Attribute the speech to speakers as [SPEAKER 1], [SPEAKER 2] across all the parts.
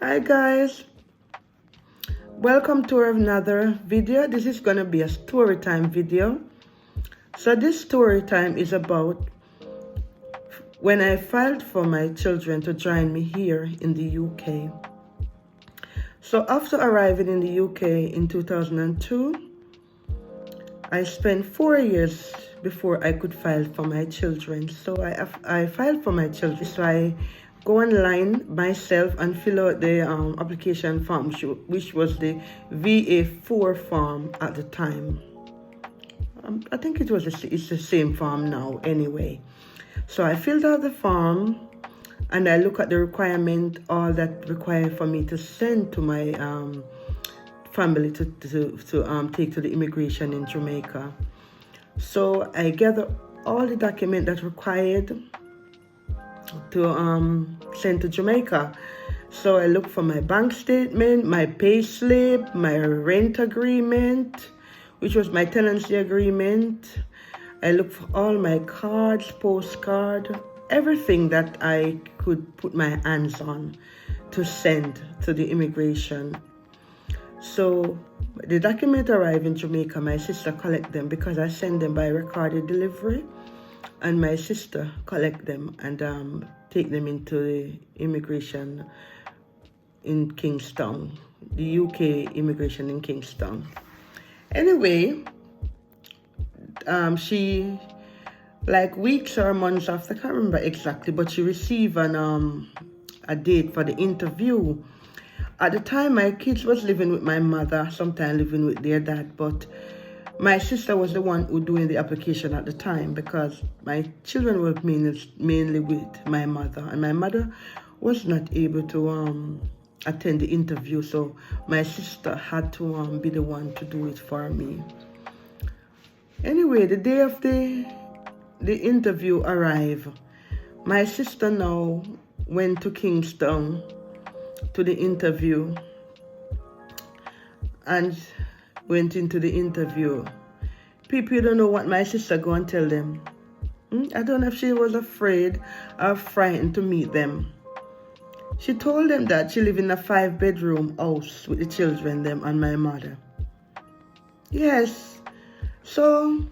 [SPEAKER 1] Hi guys, welcome to another video. This is gonna be a story time video. So this story time is about when I filed for my children to join me here in the UK. So after arriving in the UK in 2002, I spent 4 years before I could file for my children. So I filed for my children. So I go online myself and fill out the application form, which was the VA4 form at the time. I think it's the same form now anyway. So I filled out the form and I look at the requirement, all that required for me to send to my family to take to the immigration in Jamaica. So I gather all the document that's required to send to Jamaica. So I look for my bank statement, my pay slip, my rent agreement, which was my tenancy agreement. I look for all my cards, postcard, everything that I could put my hands on to send to the immigration. So the document arrive in Jamaica, my sister collect them because I send them by recorded delivery, and my sister collect them and take them into the immigration in Kingston, the UK immigration in Kingston. Anyway, she, like weeks or months after, I can't remember exactly, but she received a date for the interview. At the time, my kids was living with my mother, sometimes living with their dad, but my sister was the one who doing the application at the time because my children were mainly with my mother, and my mother was not able to attend the interview, so my sister had to be the one to do it for me. Anyway, the day of the interview arrived. My sister now went to Kingston to the interview and went into the interview. People don't know what my sister go and tell them. I don't know if she was afraid or frightened to meet them. She told them that she lived in a 5-bedroom house with the children, them and my mother. Yes. So,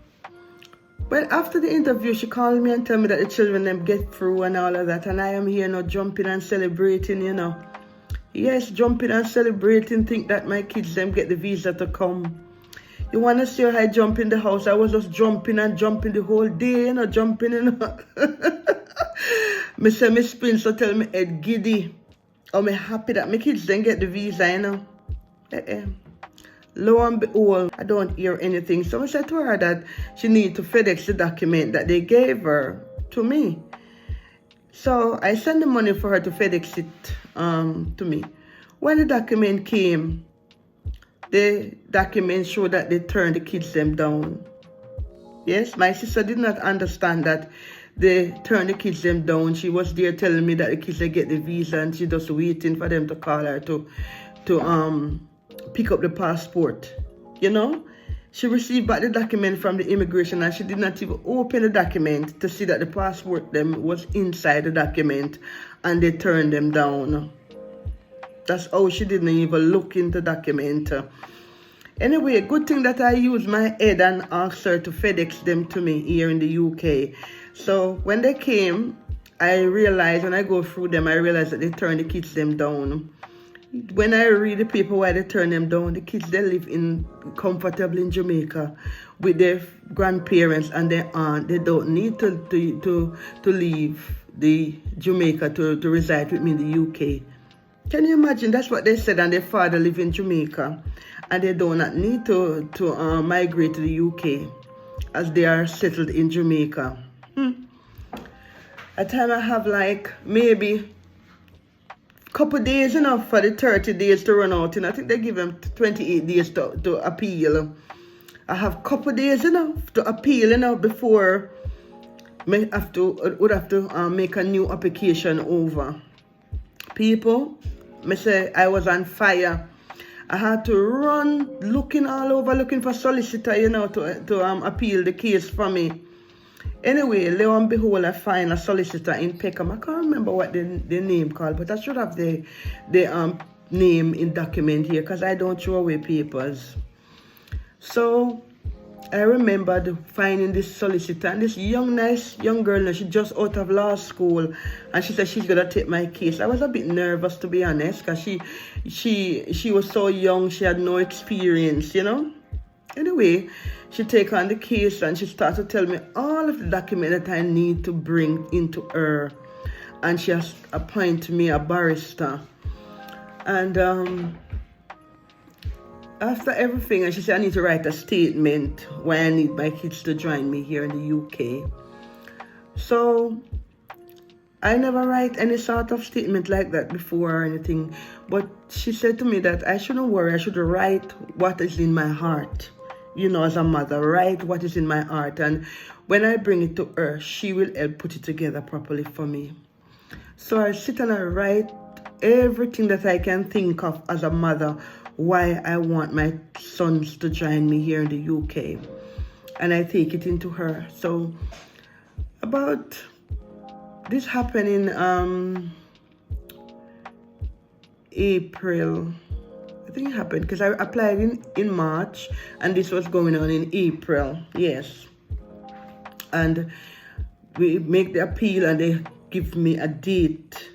[SPEAKER 1] but after the interview, she called me and told me that the children them get through and all of that, and I am here now jumping and celebrating, Yes, jumping and celebrating, think that my kids them get the visa to come. You want to see how I jump in the house? I was just jumping and jumping the whole day, jumping, Me say me spin, so tell me head giddy. Oh, me happy that my kids then get the visa, Lo and behold, I don't hear anything. So I said to her that she need to FedEx the document that they gave her to me. So I sent the money for her to FedEx it to me. When the document came, the document showed that they turned the kids them down. Yes, my sister did not understand that they turned the kids them down. She was there telling me that the kids they get the visa and she just waiting for them to call her to pick up the passport. She received back the document from the immigration and she did not even open the document to see that the passport them was inside the document, and they turned them down. That's how she didn't even look into the document. Anyway, good thing that I used my head and asked her to FedEx them to me here in the UK. So when they came, I realized, when I go through them, I realized that they turned the kids them down. When I read the paper why they turn them down, the kids they live comfortably in Jamaica with their grandparents and their aunt. They don't need to leave the Jamaica to reside with me in the UK. Can you imagine? That's what they said, and their father live in Jamaica, and they do not need to migrate to the UK as they are settled in Jamaica. At time I have like maybe couple days enough for the 30 days to run out, I think they give them 28 days to appeal. I have couple days enough to appeal, before would have to make a new application over. People, me say I was on fire. I had to run looking all over, looking for solicitor, to appeal the case for me. Anyway, lo and behold, I find a solicitor in Peckham. I can't remember what the name called, but I should have the name in document here because I don't throw away papers. So I remembered finding this solicitor, and this nice young girl, she just out of law school, and she said she's gonna take my case. I was a bit nervous, to be honest, because she was so young, she had no experience, you know. Anyway, she take on the case and she started to tell me all of the documents that I need to bring into her, and she has appointed me a barrister. And after everything, and she said I need to write a statement why I need my kids to join me here in the UK. So I never write any sort of statement like that before or anything, but she said to me that I shouldn't worry, I should write what is in my heart. You know, as a mother, write what is in my heart, and when I bring it to her, she will help put it together properly for me. So I sit and I write everything that I can think of as a mother, why I want my sons to join me here in the UK, and I take it into her. So about this happened in April. I think it happened because I applied in March, and this was going on in April. Yes. And we make the appeal, and they give me a date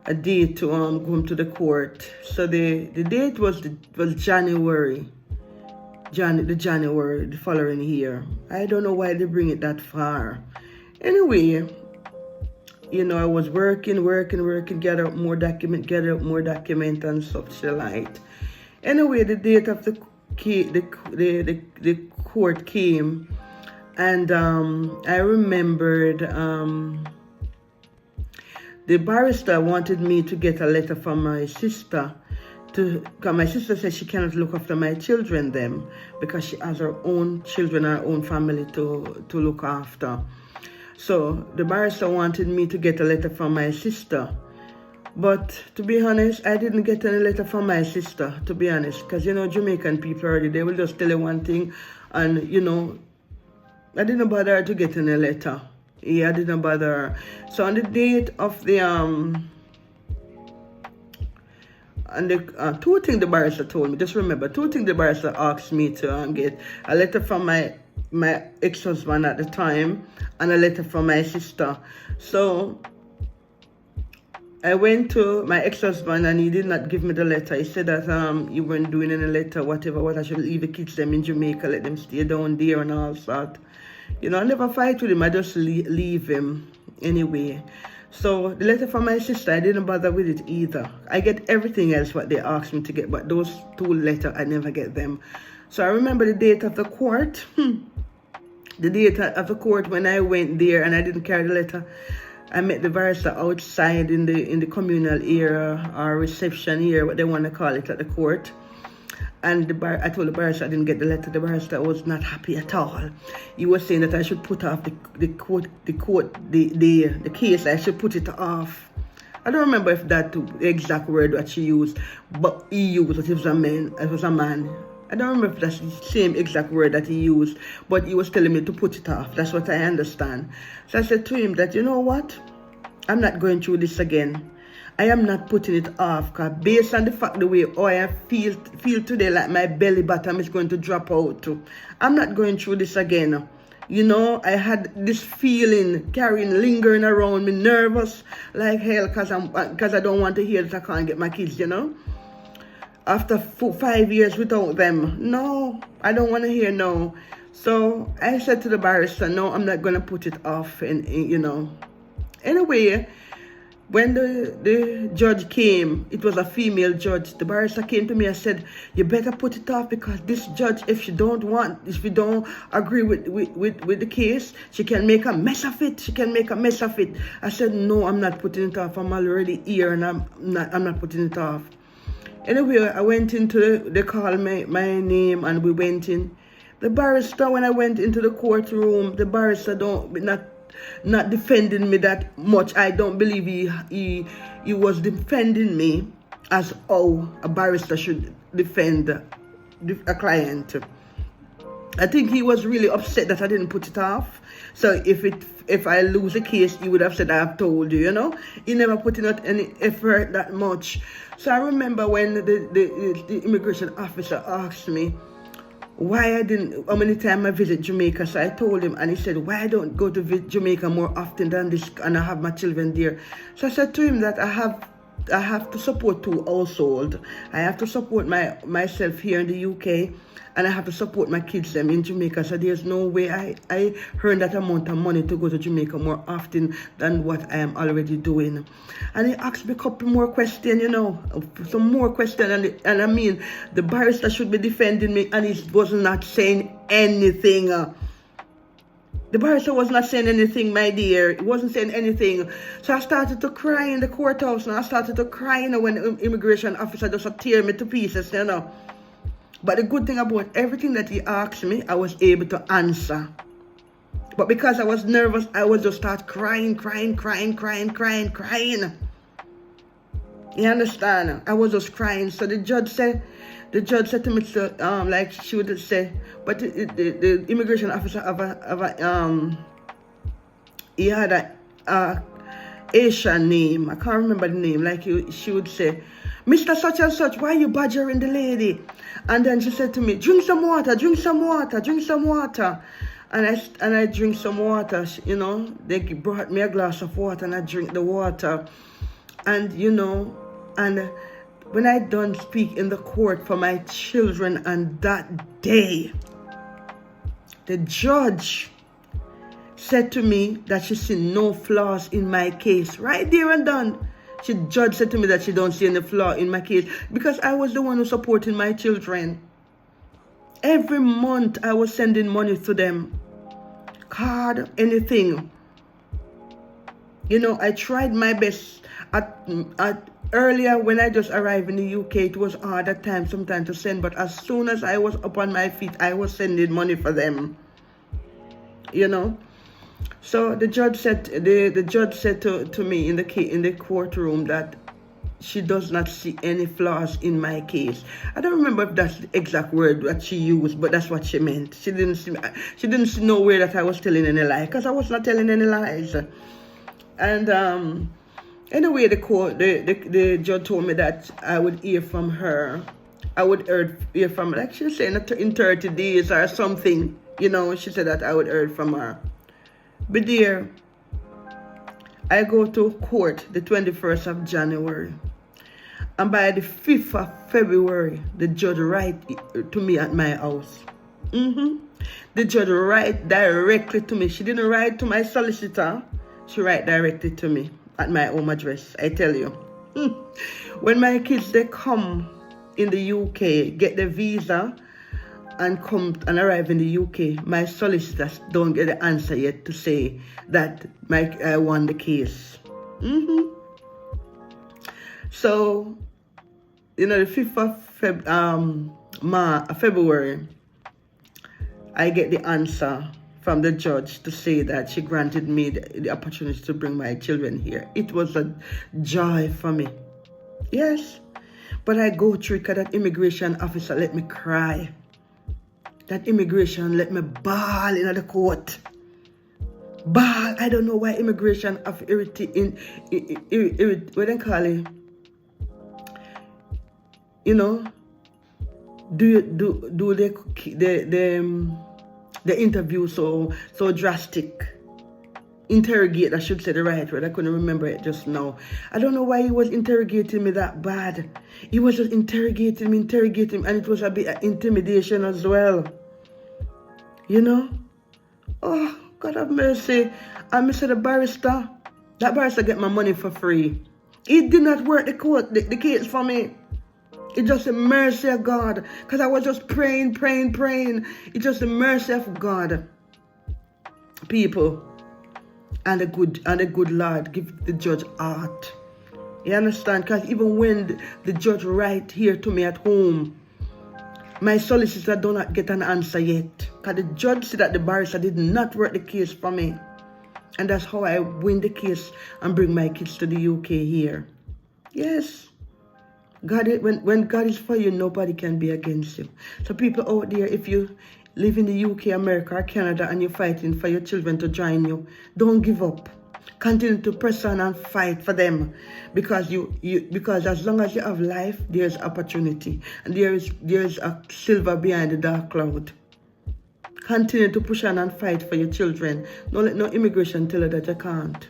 [SPEAKER 1] to go home to the court. So the date was January the following year. I don't know why they bring it that far. Anyway, you know, I was working, gather up more document, and such like. Anyway, the date of the court came, and I remembered the barrister wanted me to get a letter from my sister, because my sister said she cannot look after my children because she has her own children, her own family to look after. So the barrister wanted me to get a letter from my sister. But to be honest, I didn't get any letter from my sister, to be honest. Because, you know, Jamaican people already, they will just tell you one thing. And, you know, I didn't bother to get any letter. Yeah, I didn't bother. So on the date of the, two things the barrister told me, just remember, two things the barrister asked me to get a letter from my ex-husband at the time, and a letter from my sister. So I went to my ex-husband, and he did not give me the letter. He said that you weren't doing any letter, whatever, what I should leave the kids them in Jamaica, let them stay down there and all that. You know, I never fight with him, I just leave him anyway. So the letter from my sister, I didn't bother with it either. I get everything else what they asked me to get, but those two letters, I never get them. So I remember the date of the court. The date of the court when I went there, and I didn't carry the letter. I met the barrister outside in the communal area or reception area, what they want to call it, at the court. And I told the barrister I didn't get the letter. The barrister was not happy at all. He was saying that I should put off the case. I should put it off. I don't remember if that the exact word that she used, but he used that it was a man. I don't remember if that's the same exact word that he used, but he was telling me to put it off. That's what I understand. So I said to him that, you know what? I'm not going through this again. I am not putting it off, because based on the fact the way I feel today, like my belly bottom is going to drop out. I'm not going through this again. You know, I had this feeling lingering around me, nervous like hell, because I don't want to hear that I can't get my kids, you know. After 5 years without them. No, I don't want to hear no. So I said to the barrister, no, I'm not going to put it off, and you know. Anyway, when the judge came, it was a female judge. The barrister came to me and said, you better put it off, because this judge, if you don't agree with the case, she can make a mess of it. I said, no, I'm not putting it off. I'm already here, and I'm not putting it off. Anyway, I went into, they called my name, and we went in. The barrister, when I went into the courtroom, the barrister not defending me that much. I don't believe he was defending me as how a barrister should defend a client. I think he was really upset that I didn't put it off. So if I lose a case, he would have said, I have told you, you know. He never put in any effort that much. So I remember when the immigration officer asked me why I didn't, how many times I visit Jamaica. So I told him, and he said, why I don't go to Jamaica more often than this, and I have my children there. So I said to him that I have to support two households. I have to support myself here in the UK, and I have to support my kids them in Jamaica. So there's no way I earn that amount of money to go to Jamaica more often than what I am already doing. And he asked me a couple more questions, you know, some more questions, and I mean, the barrister should be defending me, and he was not saying anything. The barrister was not saying anything, my dear. He wasn't saying anything. So I started to cry in the courthouse, and I started to cry, you know, when the immigration officer just tear me to pieces, you know. But the good thing about everything that he asked me, I was able to answer. But because I was nervous, I would just start crying. You understand? I was just crying. So the judge said to me, like she would say, but the immigration officer he had a Asian name. I can't remember the name. Like she would say, Mr. Such and Such, why are you badgering the lady? And then she said to me, drink some water. And I drink some water, you know. They brought me a glass of water, and I drink the water. And, you know, and when I done speak in the court for my children, and that day, the judge said to me that she see no flaws in my case. Right there and done. The judge said to me that she don't see any flaw in my case, because I was the one who supported my children. Every month I was sending money to them. Card, anything. You know, I tried my best. At earlier, when I just arrived in the UK, it was hard at times sometimes to send, but as soon as I was up on my feet, I was sending money for them. You know. So the judge said to me in the courtroom that she does not see any flaws in my case. I don't remember if that's the exact word that she used, but that's what she meant. She didn't see nowhere that I was telling any lie, because I was not telling any lies. And anyway, the judge told me that I would hear from her. I would hear from her, like she was saying, in 30 days or something. You know, she said that I would hear from her. But dear, I go to court the 21st of January. And by the 5th of February, the judge write to me at my house. The judge write directly to me. She didn't write to my solicitor. She write directly to me at my home address, I tell you. When my kids, they come in the UK, get the visa, and come and arrive in the UK, my solicitors don't get the answer yet to say that I won the case. So, you know, the 5th of February, I get the answer from the judge to say that she granted me the opportunity to bring my children here. It was a joy for me. Yes. But I go through because that immigration officer let me cry. That immigration let me bawl in the court. Bawl. I don't know why immigration of what they call it? You know, do the interview so drastic? Interrogate, I should say the right word. I couldn't remember it just now. I don't know why he was interrogating me that bad. He was just interrogating me, and it was a bit of intimidation as well. You know? Oh, God have mercy. And I said that barrister get my money for free. He did not work the case for me. It's just the mercy of God. Because I was just praying. It's just the mercy of God. People. And the good Lord give the judge heart. You understand? Because even when the judge write here to me at home, my solicitor do not get an answer yet. Because the judge said that the barrister did not work the case for me. And that's how I win the case and bring my kids to the UK here. Yes. God, when God is for you, nobody can be against you. So people out there, if you live in the UK, America, or Canada, and you're fighting for your children to join you, don't give up. Continue to press on and fight for them, because because as long as you have life, there's opportunity, and there's a silver behind the dark cloud. Continue to push on and fight for your children. Don't let no immigration tell you that you can't.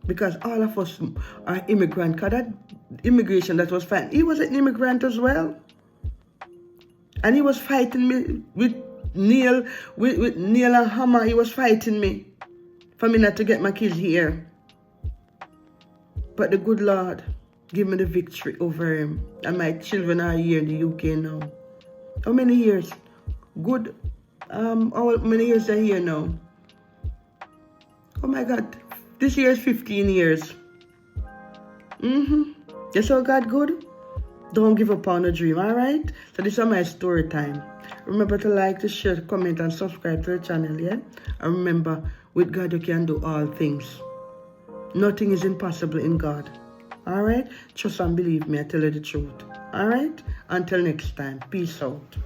[SPEAKER 1] Because all of us are immigrants. Because that immigration that was fighting, he was an immigrant as well. And he was fighting me with nail and hammer. He was fighting me for me not to get my kids here. But the good Lord gave me the victory over him. And my children are here in the UK now. How many years? Good. How many years are here now? Oh my God. This year is 15 years. That's how God good? Don't give up on a dream, alright? So this is my story time. Remember to like, to share, comment, and subscribe to the channel, yeah? And remember, with God you can do all things. Nothing is impossible in God. Alright? Trust and believe me, I tell you the truth. Alright? Until next time. Peace out.